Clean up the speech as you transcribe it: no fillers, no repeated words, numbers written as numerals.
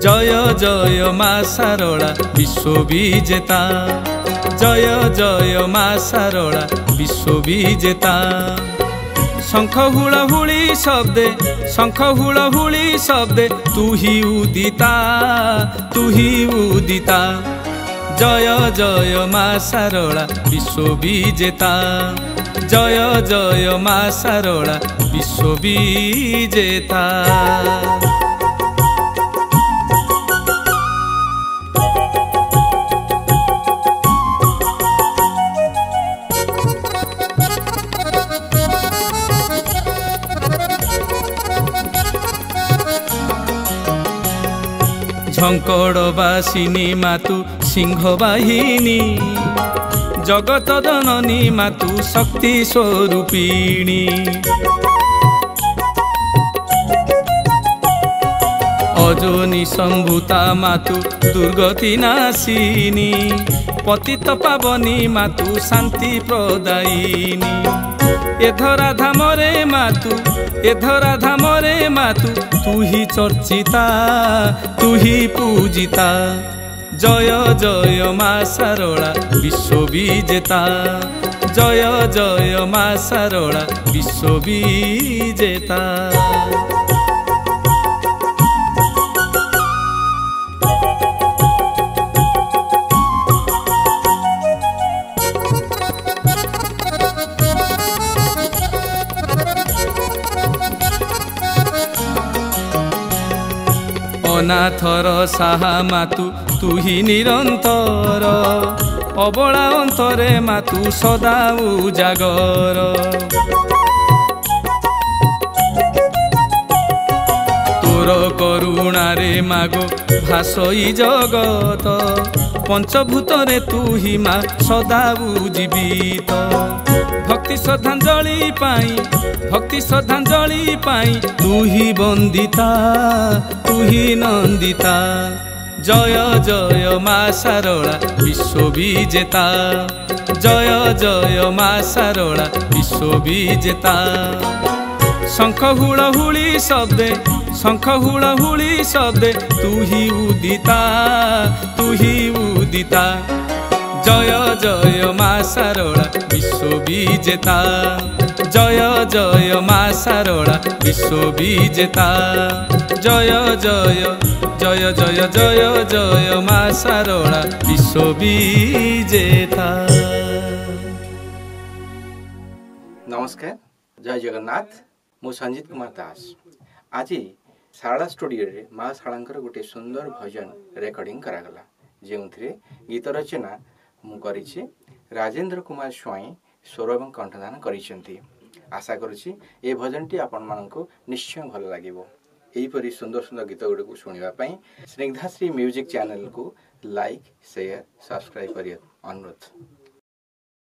जय जय मा सारला विश्वविजेता, जय जय मा सारला विश्वविजेता। शंख हुलहुली शब्दे, शंख हुलहुली शब्दे तू ही उदिता, तू ही उदिता। जय जय मा सारला विश्वविजेता, जय जय मा सारला विश्वविजेता। झंकड़बासिनी मातु सिंह बाहिनी, जगत जननी मातु शक्ति स्वरूपिणी। अजनी संभूता मातु दुर्गति नाशिनी, पतित पावनी मातु शांति प्रदायिनी। एधरा धामरे मातु, एधरा धामरे मातु तू ही चर्चिता, तू ही पूजिता। जय जय मा सारला विश्वविजेता, जय जय मा सारला विश्वविजेता। अनाथर साहा मातु तू ही निरंतर, अबला अंतरे मातु सदा उजागर। तोर करुणारे मागो भासई जगत, पंचभूतरे तू ही मा सदा उजीवित। भक्ति श्रद्धांजलि पाई, भक्ति श्रद्धांजलि पाई तू ही वंदिता, तू ही नंदिता। जय जय मा सारला विश्वविजेता, जय जय मा सारला विश्वविजेता। शंख हुलहुली शब्दे, शंख हुलहुली शब्दे तू ही उदिता, तू ही उदिता। जय जय मा सारला विश्वविजेता, जय जय मा सारला विश्वविजेता। जय जय जय जय जय जय मा सारला विश्वविजेता। नमस्कार, जय जगन्नाथ। मु संजीत कुमार दास। आज शारदा स्टूडियो रे माँ शारदांकर गोटे सुंदर भजन रेकर्डिंग करागला, जो गीत रचना मु करिछि राजेंद्र कुमार स्वाई स्वर एवं कंठदान करिसेंती। आशा करुछि ए भजनटी आपण मानकु निश्चय भल लागिबो। एहीपरि सुंदर सुंदर गीत गुडी को सुनिबा पई स्निग्धाश्री म्यूजिक चैनल को लाइक शेयर सब्सक्राइब करियो अनुरोध।